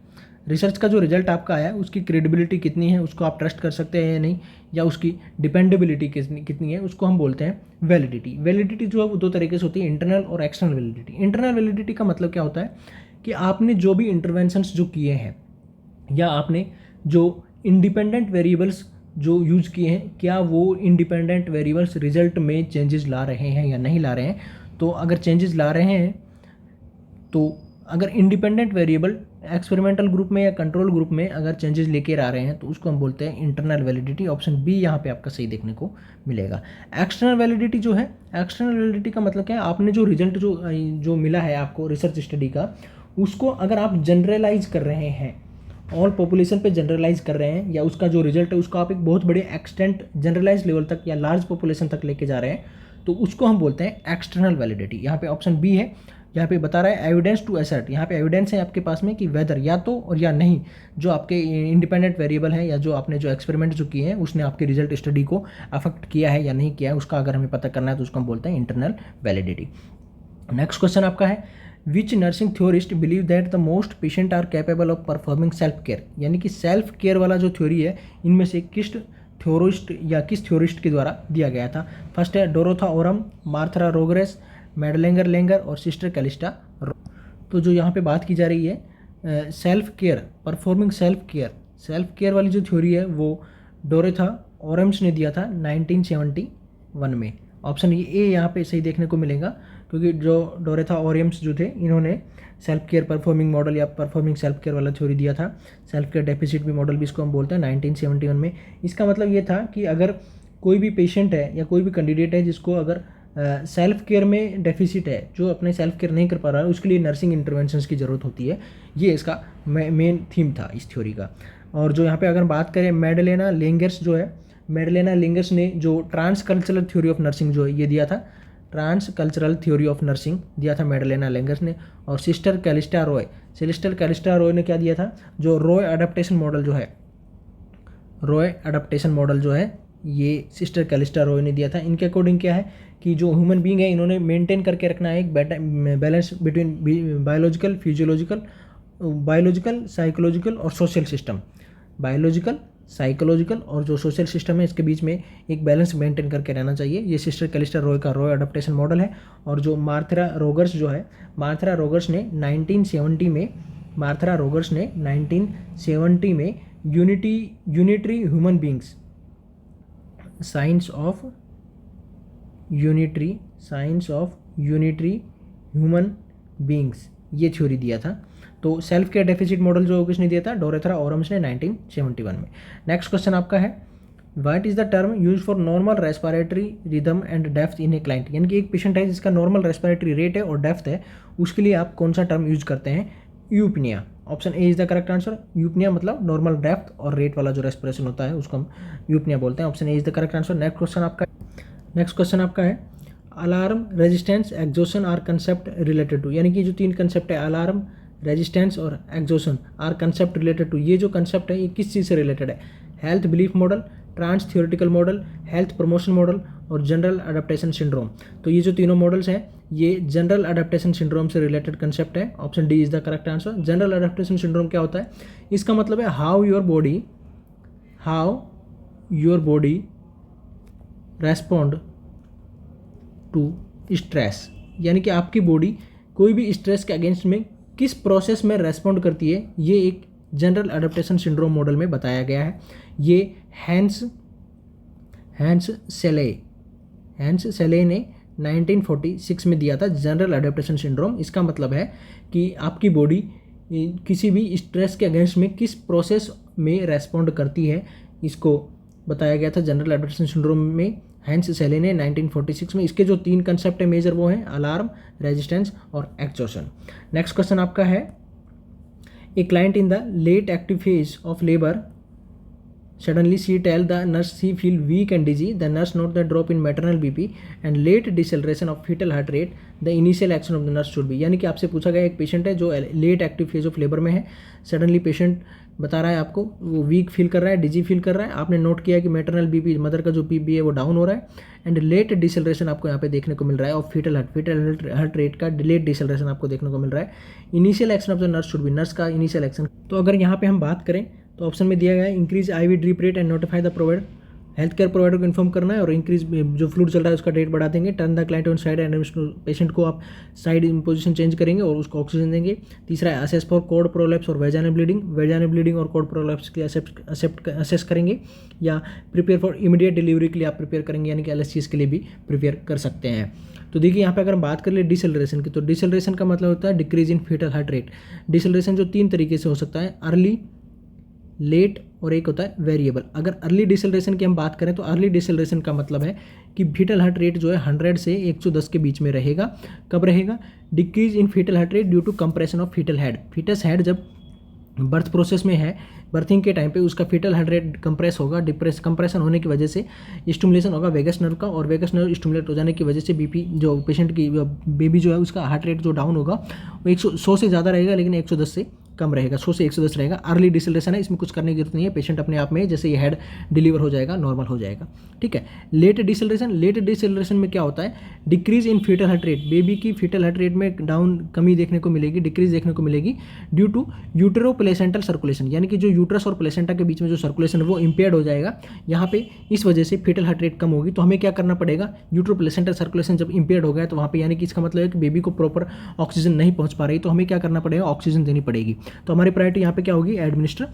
Research का जो रिजल्ट आपका आया उसकी क्रेडिबिलिटी कितनी है, उसको आप ट्रस्ट कर सकते हैं या नहीं, या उसकी डिपेंडेबिलिटी कितनी है, उसको हम बोलते हैं वैलिडिटी। वैलिडिटी जो है वो दो तरीके से होती है, इंटरनल और एक्सटर्नल वैलिडिटी। इंटरनल वैलिडिटी का मतलब क्या होता है कि आपने जो भी इंटरवेंशंस जो किए हैं या आपने जो इंडिपेंडेंट वेरिएबल्स जो यूज़ किए हैं, क्या वो इंडिपेंडेंट वेरिएबल्स रिजल्ट में चेंजेस ला रहे हैं या नहीं ला रहे हैं। तो अगर चेंजेस ला रहे हैं तो अगर इंडिपेंडेंट वेरिएबल एक्सपेरिमेंटल ग्रुप में या कंट्रोल ग्रुप में अगर चेंजेस लेकर आ रहे हैं तो उसको हम बोलते हैं इंटरनल वैलिडिटी। ऑप्शन बी यहाँ पे आपका सही देखने को मिलेगा। एक्सटर्नल वैलिडिटी जो है, एक्सटर्नल वैलिडिटी का मतलब क्या है, आपने जो रिजल्ट जो मिला है आपको रिसर्च स्टडी का, उसको अगर आप जनरलाइज कर रहे हैं, ऑल पॉपुलेशन पे जनरलाइज कर रहे हैं, या उसका जो रिजल्ट है उसको आप एक बहुत बड़े एक्सटेंट जनरलाइज लेवल तक या लार्ज पॉपुलेशन तक लेके जा रहे हैं, तो उसको हम बोलते हैं एक्सटर्नल वैलिडिटी। यहाँ पे ऑप्शन बी है, यहाँ पे बता रहा है एविडेंस टू एसेट। यहाँ पे एविडेंस है आपके पास में कि वेदर या तो और या नहीं जो आपके इंडिपेंडेंट वेरिएबल है या जो आपने जो एक्सपेरिमेंट जो किए हैं उसने आपके रिजल्ट स्टडी को अफेक्ट किया है या नहीं किया है, उसका अगर हमें पता करना है तो उसको हम बोलते हैं इंटरनल वैलिडिटी। नेक्स्ट क्वेश्चन आपका है which nursing theorist believe that the most patient are capable of performing self care. यानी कि सेल्फ केयर वाला जो थ्योरी है इनमें से किस थ्योरिस्ट या किस थ्योरिस्ट के द्वारा दिया गया था। फर्स्ट है डोरोथा ओरम, मार्था रोगरेस, मेडलेंगर लेंगर और सिस्टर कैलिस्टा। तो जो यहाँ पे बात की जा रही है self care, performing self care वाली जो थ्योरी है वो डोरेथा ओरम्स ने दिया था 1971 में। ऑप्शन ए यहाँ पे सही देखने को मिलेगा, क्योंकि जो डोरेथा ओरम्स जो थे इन्होंने सेल्फ केयर परफॉर्मिंग मॉडल या परफॉर्मिंग सेल्फ केयर वाला थ्योरी दिया था। सेल्फ केयर डेफिसिट भी मॉडल भी इसको हम बोलते हैं 1971 में। इसका मतलब ये था कि अगर कोई भी पेशेंट है या कोई भी कैंडिडेट है जिसको अगर सेल्फ केयर में डेफिसिट है, जो अपने सेल्फ केयर नहीं कर पा रहा है, उसके लिए नर्सिंग इंटरवेंशंस की ज़रूरत होती है। ये इसका मेन थीम था इस थ्योरी का। और जो यहाँ पे अगर बात करें मेडलेना लेंगर्स जो है, मेडलेना लेंगर्स ने जो trans cultural theory of nursing जो है ये दिया था, trans cultural theory of nursing दिया था मेडलेना लेंगर्स ने। और सिस्टर कैलिस्टा रॉय ने क्या दिया था, जो रॉय अडेप्टेशन मॉडल जो है ये सिस्टर कैलिस्टा रॉय ने दिया था। इनके अकॉर्डिंग क्या है कि जो ह्यूमन बीइंग है इन्होंने मेंटेन करके रखना है एक balance between biological, physiological, psychological और सोशल सिस्टम। बायोलॉजिकल, साइकोलॉजिकल और जो सोशल सिस्टम है इसके बीच में एक बैलेंस मेंटेन करके रहना चाहिए। ये सिस्टर कैलिस्टा रॉय का रॉय अडेप्टेशन मॉडल है। और जो मार्था रोगर्स ने 1970 में unitary human beings, science of unitary human beings ये थ्योरी दिया था। तो सेल्फ केयर डेफिसिट मॉडल जो किसने दिया था, डोरेथा ओरम्स ने 1971 में। नेक्स्ट क्वेश्चन आपका है what is the term use for normal respiratory rhythm and depth in a client. यानी कि एक पेशेंट है जिसका नॉर्मल रेस्पिरेटरी रेट है और डेप्थ है, उसके लिए आप कौन सा टर्म यूज करते हैं, यूपनिया। Option A is the correct answer. यूपनिया मतलब नॉर्मल डेप्थ और रेट वाला जो रेस्पिरेशन होता है उसको हम यूपनिया बोलते हैं। Option A is the correct answer. Next question आपका है alarm, resistance, exhaustion are concept related to. यानी कि जो तीन कंसेप्ट है अलार्म, रेजिस्टेंस और exhaustion are concept related to, ये जो कंसेप्ट है ये किस चीज़ से रिलेटेड है, health belief model, trans theoretical model, health promotion model और जनरल अडेप्टेशन सिंड्रोम। तो ये जो तीनों मॉडल्स हैं ये जनरल अडेप्टेशन सिंड्रोम से रिलेटेड कंसेप्ट है। Option D is the correct answer. General adaptation syndrome क्या होता है? इसका मतलब है how your body respond to stress, यानी कि आपकी बॉडी कोई भी स्ट्रेस के अगेंस्ट में किस प्रोसेस में रेस्पॉन्ड करती है, ये एक जनरल अडेप्टेशन सिंड्रोम मॉडल में बताया गया है। ये हैंस सेले ने 1946 में दिया था जनरल अडेप्टेशन सिंड्रोम। इसका मतलब है कि आपकी बॉडी किसी भी स्ट्रेस के अगेंस्ट में किस प्रोसेस में रेस्पॉन्ड करती है, इसको बताया गया था जनरल अडेप्टेशन सिंड्रोम में हैंस सेले ने 1946 में। इसके जो 3 कंसेप्ट है मेजर वो हैं अलार्म, रेजिस्टेंस और एक्सॉशन। नेक्स्ट क्वेश्चन आपका है, a client in the late active phase of labour suddenly she tell the nurse she feel weak and dizzy. The nurse note the drop in maternal BP and late deceleration of fetal heart rate. The initial action of the nurse should be, यानी कि आपसे पूछा गया एक patient है जो late active phase of labour में है, सडनली पेशेंट बता रहा है आपको वो वीक फील कर रहा है, डिजी फील कर रहा है। आपने नोट किया कि मैटरनल बीपी मदर का जो बीपी है वो डाउन हो रहा है एंड लेट डिसेलरेशन आपको यहाँ पे देखने को मिल रहा है और फीटल हार्ट रेट का डिलेट डिसेलरेशन आपको देखने को मिल रहा है। Initial action of the nurse should be, nurse का इनिशियल एक्शन। तो अगर यहाँ पे हम बात करें तो ऑप्शन में दिया गया है increase IV drip rate and notify the provider, health care provider को इन्फॉर्म करना है और इंक्रीज जो फ्लूइड चल रहा है उसका रेट बढ़ा देंगे। Turn the client on side and patient को आप साइड पोजीशन चेंज करेंगे और उसको ऑक्सीजन देंगे। तीसरा है असेस फॉर कोड प्रोलैप्स और वेजाइनल ब्लीडिंग और कोड प्रोलैप्स के लिए असेस करेंगे या प्रिपेयर फॉर इमीडिएट डिलीवरी के लिए आप प्रिपेयर करेंगे, यानी कि LSCs के लिए भी प्रिपेयर कर सकते हैं। तो देखिए यहाँ पे अगर हम बात कर ले डिसेलरेशन की, तो डिसेलरेशन का मतलब होता है decrease in fetal heart rate. Deceleration जो 3 तरीके से हो सकता है, अर्ली, लेट और एक होता है वेरिएबल। अगर अर्ली डिसेलरेशन की हम बात करें तो अर्ली डिसेलरेशन का मतलब है कि फीटल हार्ट रेट जो है 100 से 110 के बीच में रहेगा। कब रहेगा? Decrease in fetal heart rate due to compression of fetal head. Fetus head जब बर्थ प्रोसेस में है, बर्थिंग के टाइम पे उसका फीटल हार्ट रेट कंप्रेस होगा, कंप्रेशन होने की वजह से स्टिमुलेशन होगा वेगस नर्व का, और वेगस नर्व स्टिमुलेट हो जाने की वजह से बीपी जो पेशेंट की बेबी जो है उसका हार्ट रेट जो डाउन होगा वो 100 से ज़्यादा रहेगा, लेकिन 110 से कम रहेगा, 100 से 110 रहेगा। अर्ली डिसेलरेशन है, इसमें कुछ करने की जरूरत नहीं है, पेशेंट अपने आप में जैसे ये हेड डिलीवर हो जाएगा नॉर्मल हो जाएगा। ठीक है। लेट डिसेलरेशन में क्या होता है? Decrease in fetal heart rate, baby की फीटल हार्ट रेट में डाउन कमी देखने को मिलेगी, डिक्रीज देखने को मिलेगी due to utero placental circulation, यानी कि जो यूट्रस और प्लेसेंटा के बीच में जो सर्कुलेशन है वो इम्पेयर्ड हो जाएगा यहाँ पे, इस वजह से फीटल हार्ट रेट कम होगी। तो हमें क्या करना पड़ेगा? यूट्रो प्लेसेंटल सर्कुलेशन जब इम्पेयर्ड हो गया तो वहाँ पे यानी कि इसका मतलब है कि बेबी को प्रॉपर ऑक्सीजन नहीं पहुँच पा रही, तो हमें क्या करना पड़ेगा? ऑक्सीजन देनी पड़ेगी। तो हमारी प्रायोरिटी यहाँ पे क्या होगी? Administer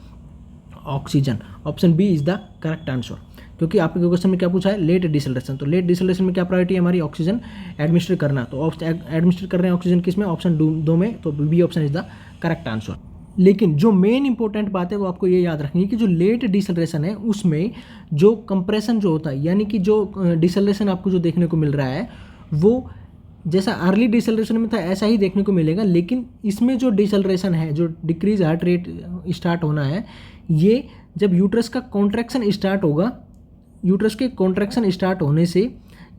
oxygen. Option B is the correct answer, क्योंकि आपके क्वेश्चन में क्या पूछा है? Late deceleration. तो लेट डिसेलरेशन में क्या प्रायोरिटी है हमारी? ऑक्सीजन एडमिनिस्टर करना। तो एडमिनिस्टर कर रहे हैं ऑक्सीजन किस में? ऑप्शन 2 में। तो B option is the correct answer. लेकिन जो मेन इंपॉर्टेंट बात है वो आपको ये याद रखनी है कि जो लेट डिसेलरेशन है उसमें जो कंप्रेशन जो होता है, यानी कि जो डिसेलरेशन आपको जो देखने को मिल रहा है वो जैसा अर्ली डिसेलरेशन में था ऐसा ही देखने को मिलेगा, लेकिन इसमें जो डिसेलरेशन है, जो डिक्रीज हार्ट रेट स्टार्ट होना है, ये जब यूट्रस का कॉन्ट्रैक्शन स्टार्ट होगा, यूट्रस के कॉन्ट्रैक्शन स्टार्ट होने से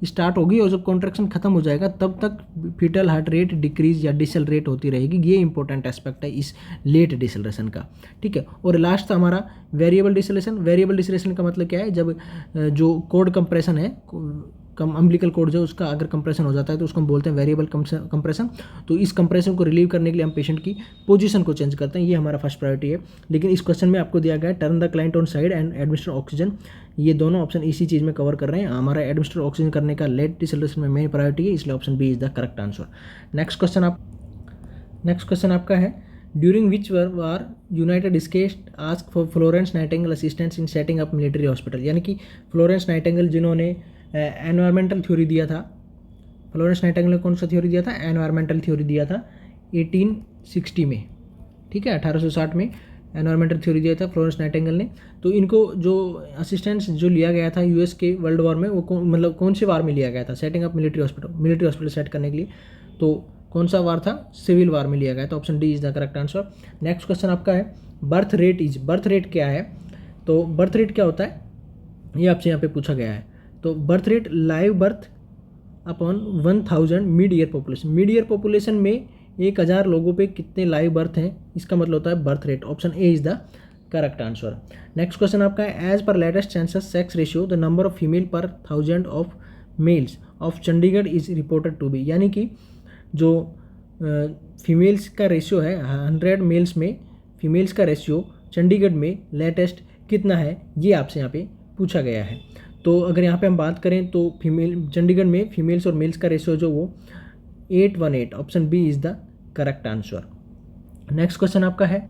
स्टार्ट होगी और जब कॉन्ट्रैक्शन खत्म हो जाएगा तब तक फीटल हार्ट रेट डिक्रीज या डिसेलरेट होती रहेगी। ये इंपॉर्टेंट एस्पेक्ट है इस लेट डिसेलरेशन का। ठीक है। और लास्ट था हमारा वेरिएबल डिसेलरेशन। वेरिएबल डिसेलरेशन का मतलब क्या है? जब जो कोड कंप्रेशन है, अम्बिलिकल कोड जो उसका अगर कंप्रेशन हो जाता है तो उसको हम बोलते हैं वेरिएबल कंप्रेशन। तो इस कंप्रेशन को रिलीव करने के लिए हम पेशेंट की पोजीशन को चेंज करते हैं, ये हमारा फर्स्ट प्रायोरिटी है। लेकिन इस क्वेश्चन में आपको दिया गया है turn the client on side and administer oxygen, ये दोनों ऑप्शन इसी चीज़ में कवर कर रहे हैं। हमारा एडमिनिस्टर ऑक्सीजन करने का लेट डिसेलरेशन में मेन प्रायोरिटी है, इसलिए option B is the correct answer. Next question आपका है, during which war United States ask for Florence Nightingale assistance in setting up military hospital, यानी कि फ्लोरेंस नाइटिंगेल जिन्होंने एनवायरमेंटल थ्योरी दिया था, फ्लोरेंस नाइटिंगेल ने कौन सा थ्योरी दिया था? एनवायरमेंटल थ्योरी दिया था 1860 में। ठीक है, 1860 में एनवायरमेंटल थ्योरी दिया था फ्लोरेंस नाइटिंगेल ने। तो इनको जो असिस्टेंस जो लिया गया था यूएस के वर्ल्ड वॉर में, वो कौन से वार में लिया गया था? Setting up military hospital set करने के लिए। तो कौन सा वार था? सिविल वार में लिया गया था। Option D is the correct answer. Next question आपका है, बर्थ रेट क्या है? तो बर्थ रेट क्या होता है ये आपसे यहाँ पे पूछा गया है। तो birth rate live birth upon 1000 mid year population में 1000 लोगों पे कितने लाइव बर्थ हैं, इसका मतलब होता है birth rate. Option A is the correct answer. Next question आपका है as per latest census sex ratio the number of female per 1000 of males of Chandigarh is reported to be, यानी कि जो फीमेल्स का रेशियो है 100 मेल्स में females का ratio Chandigarh में लेटेस्ट कितना है, ये आपसे यहाँ पे पूछा गया है। तो अगर यहाँ पे हम बात करें तो फीमेल चंडीगढ़ में फीमेल्स और मेल्स का रेशियो जो वो 818, option B is the correct answer. Next question आपका है,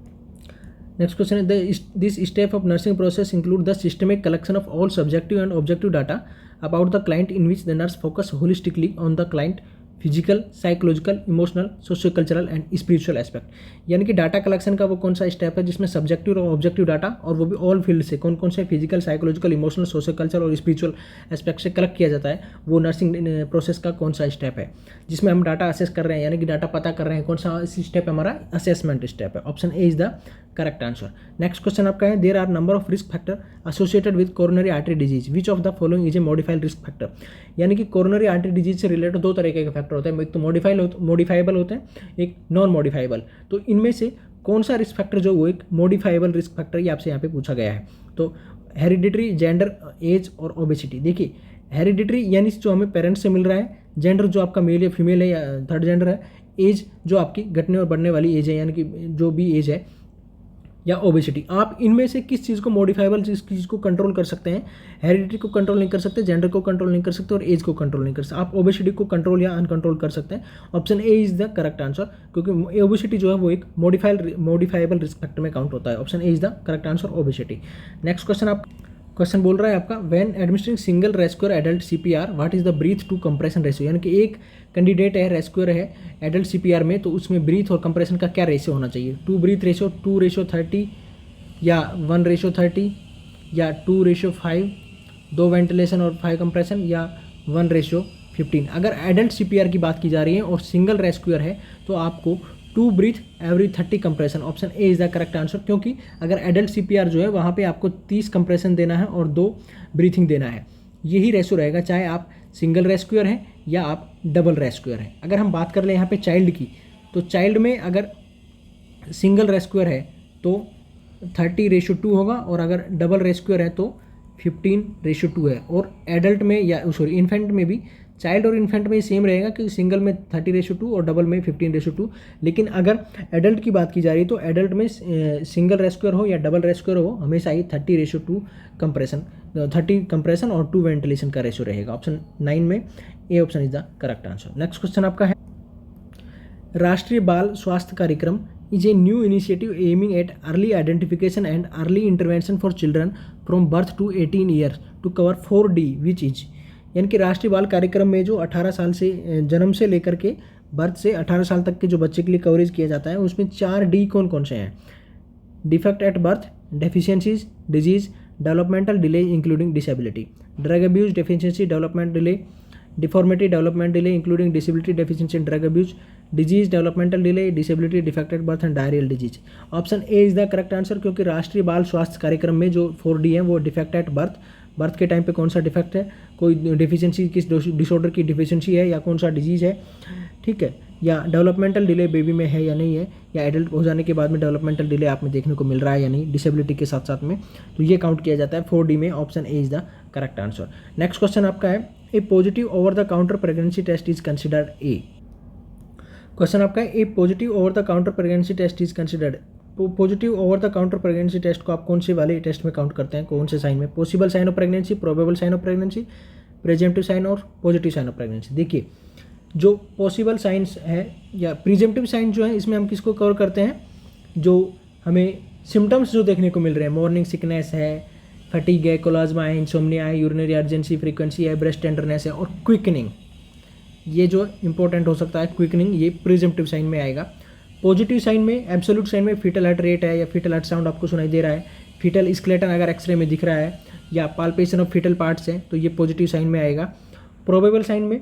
नेक्स्ट क्वेश्चन है this step of nursing process include the systemic collection of all subjective and objective data about the client in which the nurse focus holistically on the client physical, psychological, emotional, socio cultural and spiritual aspect, यानी कि data collection का वो कौन सा step है जिसमें subjective और objective data और वो भी ऑल फील्ड से कौन कौन से physical, psychological, emotional, socio culture और स्पिरिचुअल एस्पेक्ट से कलेक्ट किया जाता है, वो नर्सिंग प्रोसेस का कौन सा स्टेप है जिसमें हम डाटा असेस कर रहे हैं, यानी कि डाटा पता कर रहे हैं, कौन सा स्टेप हमारा असेसमेंट स्टेप है, option A is the correct answer. Next question आपका है there are number of risk factor associated with coronary artery disease which of the following is a modified risk factor, यानी कि coronary artery disease से related दो तरह के factor होते हैं, एक तो मॉडिफाइबल होते हैं, एक नॉन मॉडिफाइबल। तो इनमें से कौन सा रिस्क फैक्टर जो वो एक मॉडिफाइबल रिस्क फैक्टर ये आपसे यहाँ पे पूछा गया है। तो हेरिडिटरी, जेंडर, एज और ओबेसिटी। देखिए हेरिडिटरी यानी जो हमें पेरेंट्स से मिल रहा है, जेंडर जो आपका मेल या फीमेल है या थर्ड जेंडर है, एज जो आपकी घटने और बढ़ने वाली एज है यानी कि जो भी एज है, या ओबेसिटी। आप इनमें से किस चीज़ को मॉडिफाइबल चीज़ को कंट्रोल कर सकते हैं, हेरिडिटी को कंट्रोल नहीं कर सकते, जेंडर को कंट्रोल नहीं कर सकते और एज को कंट्रोल नहीं कर सकते। आप ओबेसिटी को कंट्रोल या अनकंट्रोल कर सकते हैं, option A is the correct answer, क्योंकि ओबेसिटी जो है वो एक मॉडिफाइबल रिस्क फैक्टर में काउंट होता है, option A is the correct answer obesity. Next question बोल रहा है आपका when administering single rescuer adult CPR what is the breath to compression ratio, यानी कि एक कैंडिडेट है रेस्क्यूअर है एडल्ट सीपीआर में, तो उसमें ब्रीथ और कंप्रेशन का क्या रेशियो होना चाहिए, 2 ब्रीथ रेशियो, 2:30 या 1:30 या 2:5, 2 वेंटिलेशन और 5 कंप्रेशन या 1:15। अगर एडल्ट सीपीआर की बात की जा रही है और सिंगल रेस्क्यूअर है तो आपको 2 breath every 30 compression, option A is the correct answer, क्योंकि अगर एडल्ट सीपीआर जो है वहाँ पे आपको 30 कंप्रेशन देना है और 2 ब्रीथिंग देना है, यही रेशियो रहेगा चाहे आप सिंगल रेस्क्यूअर हैं या आप डबल रेस्क्यूअर हैं। अगर हम बात कर लें यहाँ पे चाइल्ड की, तो चाइल्ड में अगर सिंगल रेस्क्यूअर है तो 30:2 होगा और अगर डबल रेस्क्यूअर है तो 15:2 है, और एडल्ट में या सॉरी इन्फेंट में भी, चाइल्ड और इन्फेंट में सेम रहेगा कि सिंगल में 30:2 और डबल में 15:2। लेकिन अगर एडल्ट की बात की जा रही है तो एडल्ट में सिंगल रेस्क्यूअर हो या डबल रेस्क्यूअर हो हमेशा ही 30:2 कंप्रेशन, 30 कंप्रेशन और 2 वेंटिलेशन का रेशियो रहेगा, ऑप्शन 9 में A option is the correct answer. Next question आपका है राष्ट्रीय बाल स्वास्थ्य कार्यक्रम is a new initiative aiming at early identification and early intervention for children from birth to 18 years to cover 4D which is, यानी कि राष्ट्रीय बाल कार्यक्रम में जो 18 साल से जन्म से लेकर के बर्थ से 18 साल तक के जो बच्चे के लिए कवरेज किया जाता है उसमें 4D कौन कौन से हैं, defect at birth, deficiencies, disease, developmental delay including disability, drug abuse, deficiency, development delay, deformity, development delay including disability, deficiency and drug abuse, disease, developmental delay, disability, defected birth and diarrhoeal disease, option A is the correct answer, क्योंकि राष्ट्रीय बाल स्वास्थ्य कार्यक्रम में जो 4D है वो defect at birth, birth के टाइम पे कौन सा डिफेक्ट है, कोई डिफिशिएंसी किस डिसऑर्डर की डिफिशिएंसी है या कौन सा डिजीज है, ठीक है, या डेवलपमेंटल डिले बेबी में है या नहीं है, या एडल्ट हो जाने के बाद में डेवलपमेंटल डिले आप में देखने को मिल रहा है या नहीं डिसेबिलिटी के साथ साथ में, तो ये काउंट किया जाता है 4D में, option A is the correct answer. Next question आपका है a positive over the counter pregnancy test is considered a, question आपका है a positive over the counter pregnancy test is considered, positive over the counter pregnancy test को आप कौन से वाले test में काउंट करते हैं, कौन से साइन में, possible sign of pregnancy, probable sign of pregnancy, presumptive sign और पॉजिटिव साइन ऑफ प्रेगनेंसी। देखिए जो पॉसिबल साइंस है या प्रिजेम्पटिव साइन जो है इसमें हम किसको कवर करते हैं, जो हमें सिम्टम्स जो देखने को मिल रहे हैं, मॉर्निंग सिकनेस है, फटीग है, कोलाज्मा है, इंसोम्निया है, यूरिनरी अर्जेंसी फ्रीक्वेंसी है, ब्रेस्ट टेंडरनेस है और क्विकनिंग, ये जो इंपॉर्टेंट हो सकता है क्विकनिंग, ये प्रिजेम्पटिव साइन में आएगा। पॉजिटिव साइन में एब्सोल्यूट साइन में फीटल हार्ट रेट है या फीटल हार्ट साउंड आपको सुनाई दे रहा है, फीटल स्केलेटन अगर एक्सरे में दिख रहा है या पाल्पेशन ऑफ फीटल पार्ट्स है तो ये पॉजिटिव साइन में आएगा। प्रोबेबल साइन में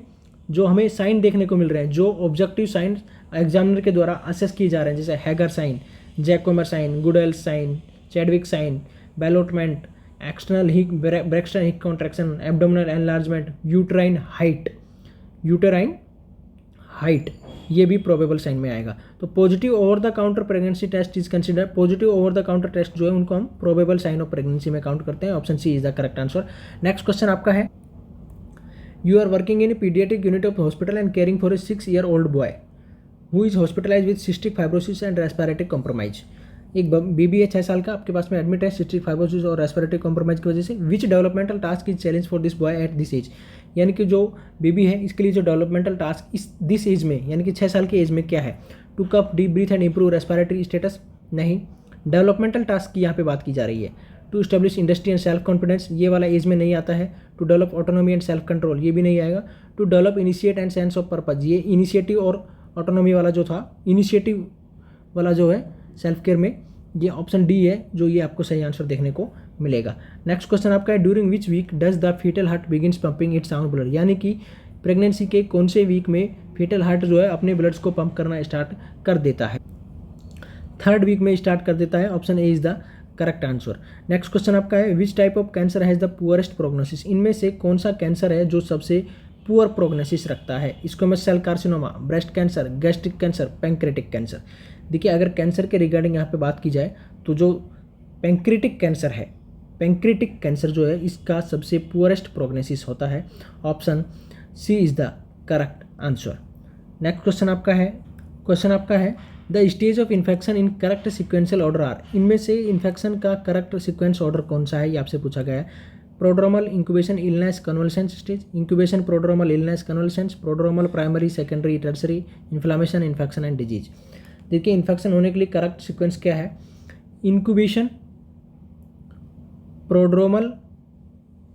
जो हमें साइन देखने को मिल रहे हैं, जो ऑब्जेक्टिव साइन एग्जामिनर के द्वारा असेस किए जा रहे हैं, जैसे Hegar sign, Jacquemier sign, Goodell's sign, Chadwick sign, ballottement, external hick Braxton hick contraction, abdominal enlargement, uterine height, ये भी प्रोबेबल साइन में आएगा। तो positive over the counter pregnancy test is consider, positive over the counter test जो है उनको हम probable sign of pregnancy में काउंट करते हैं। Option C is the correct answer. Next question आपका है, you are working in a paediatric unit of hospital and caring for a 6-year-old boy who is hospitalize with cystic fibrosis and respiratory compromise. एक baby है 6 साल का, आपके पास में admit है सिस्टिक फाइब्रोसिस और रेस्पिरेटरी कॉम्प्रोमाइज की वजह से। Which developmental task is challenge for this boy at this age, यानी कि जो बेबी है इसके लिए जो डेवलपमेंटल टास्क इस दिस एज में यानी कि 6 साल की एज में क्या है? To cough deep breath and improve respiratory status, नहीं। डेवलपमेंटल टास्क की यहाँ पे बात की जा रही है। To establish industry and self confidence, ये वाला एज में नहीं आता है। To develop autonomy and self control, ये भी नहीं आएगा। To develop initiate and sense of purpose, ये इनिशिएटिव और ऑटोनॉमी वाला जो था, इनिशिएटिव वाला जो है सेल्फ केयर में, ये ऑप्शन डी है जो ये आपको सही आंसर देखने को मिलेगा। नेक्स्ट क्वेश्चन आपका है, during which week does the fetal heart begins pumping its own blood, यानी कि प्रेगनेंसी के कौन से वीक में फीटल हार्ट जो है अपने ब्लड्स को पंप करना स्टार्ट कर देता है? 3rd वीक में स्टार्ट कर देता है। Option A is the correct answer. Next question आपका है, which type of cancer has the poorest prognosis, इनमें से कौन सा कैंसर है जो सबसे पुअर प्रोग्नोसिस रखता है? Squamous cell carcinoma, breast cancer, gastric cancer, pancreatic cancer. देखिए अगर कैंसर के रिगार्डिंग यहाँ पे बात की जाए तो जो पैंक्रेटिक कैंसर है, पैंक्रेटिक कैंसर जो है इसका सबसे पुअरेस्ट प्रोग्नोसिस होता है। Option C is the correct answer. Next question आपका है the stage of infection in correct sequential order are, इनमें से इन्फेक्शन का करेक्ट सिक्वेंस ऑर्डर कौन सा है ये आपसे पूछा गया है। Prodromal, incubation, illness, convalescence stage. Incubation, prodromal, illness, convalescence. Prodromal, primary, secondary, tertiary, inflammation, infection and disease. देखिए इन्फेक्शन होने के लिए करेक्ट सीक्वेंस क्या है? इंक्यूबेशन, प्रोड्रोमल,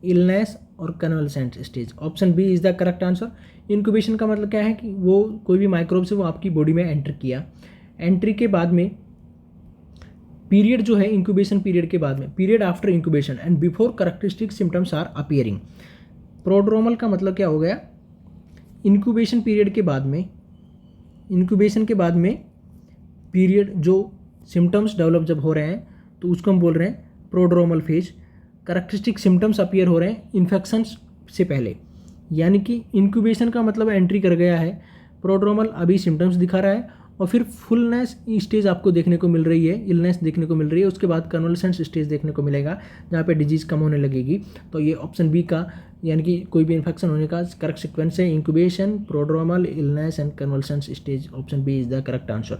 इलनेस और convalescent stage. Option B is the correct answer. Incubation का मतलब क्या है कि वो कोई भी माइक्रोब से वो आपकी बॉडी में एंटर किया, एंट्री के बाद में पीरियड जो है इंक्यूबेशन पीरियड के बाद में, period after incubation and before characteristic symptoms are appearing. Prodromal का मतलब क्या हो गया? इंक्यूबेशन पीरियड के बाद में, इंक्यूबेशन के बाद में पीरियड जो सिम्टम्स डेवलप जब हो रहे हैं तो उसको हम बोल रहे हैं prodromal phase. Characteristic symptoms appear हो रहे हैं इन्फेक्शंस से पहले, यानी कि इंक्यूबेशन का मतलब एंट्री कर गया है, प्रोड्रोमल अभी सिम्टम्स दिखा रहा है और फिर फुलनेस स्टेज आपको देखने को मिल रही है, इलनेस देखने को मिल रही है, उसके बाद कन्वल्सेंस स्टेज देखने को मिलेगा जहाँ पे डिजीज़ कम होने लगेगी। तो ये ऑप्शन बी का यानी कि कोई भी इन्फेक्शन होने का करेक्ट सीक्वेंस है incubation, prodromal, illness and convalescence stage. Option B is the correct answer.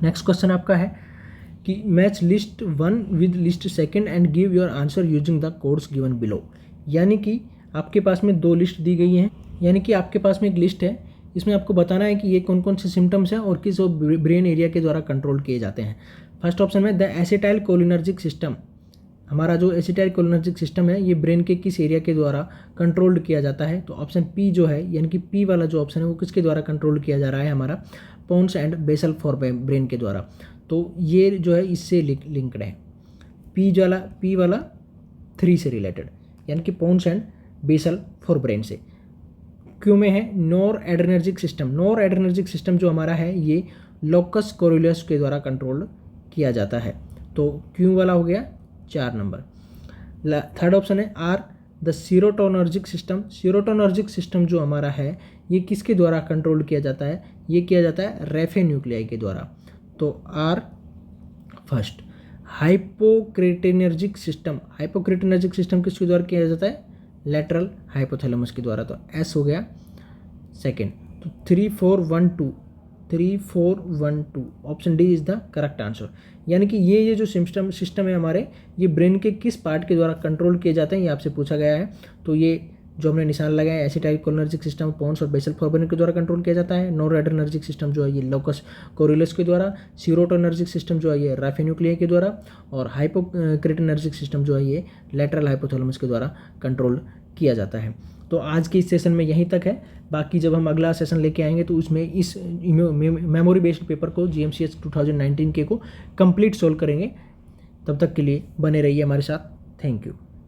Next question आपका है कि match list 1 with list 2 and give your answer using the codes given below, यानी कि आपके पास में 2 लिस्ट दी गई हैं, यानी कि आपके पास में एक लिस्ट है, इसमें आपको बताना है कि ये कौन कौन से सिम्टम्स हैं और किस ब्रेन एरिया के द्वारा कंट्रोल किए जाते हैं। फर्स्ट ऑप्शन में द एसिटाइल कोलिनर्जिक सिस्टम, हमारा जो एसिटाइल कोलिनर्जिक सिस्टम है ये ब्रेन के किस एरिया के द्वारा कंट्रोल्ड किया जाता है? तो ऑप्शन पी जो है यानी कि पी वाला जो ऑप्शन है वो किसके द्वारा कंट्रोल किया जा रहा है? हमारा pons and basal forebrain के द्वारा। तो ये जो है इससे लिंक्ड है, पी वाला 3 से रिलेटेड, यानी कि pons and basal forebrain से। क्यू में है noradrenergic system, noradrenergic system जो हमारा है ये लोकस कोरियस के द्वारा कंट्रोल किया जाता है। तो क्यू वाला हो गया 4 नंबर। थर्ड ऑप्शन है are the serotonergic system, serotonergic system जो हमारा है ये किसके द्वारा कंट्रोल किया जाता है? ये किया जाता है रेफे न्यूक्लियाई के द्वारा। तो आर फर्स्ट। हाइपोक्रेटिनर्जिक सिस्टम, हाइपोक्रेटिनर्जिक सिस्टम किसके द्वारा किया जाता है? लेटरल हाइपोथैलेमस के द्वारा। तो एस हो गया सेकेंड। तो 3 4 1 2 option D is the correct answer. यानी कि ये जो सिस्टम है हमारे, ये ब्रेन के किस पार्ट के द्वारा कंट्रोल किए जाते हैं ये आपसे पूछा गया है। तो ये जो हमने निशान लगाया एसिटाइल कोलिनर्जिक सिस्टम पोन्स और बेसल फॉर ब्रेन के द्वारा कंट्रोल किया जाता है। नोरेड्रेनर्जिक सिस्टम जो है ये लोकस कोरियस के द्वारा, सीरोटोनर्जिक सिस्टम जो है ये रेफे न्यूक्लियाई के द्वारा, और हाइपोक्रेटिनर्जिक सिस्टम जो है ये लेटरल हाइपोथैलेमस के द्वारा कंट्रोल किया जाता है। तो आज के इस सेशन में यहीं तक है। बाकी जब हम अगला सेशन लेके आएंगे तो उसमें इस मेमोरी बेस्ड पेपर को GMCH 2019 के को कंप्लीट सोल्व करेंगे। तब तक के लिए बने रहिए हमारे साथ। Thank you.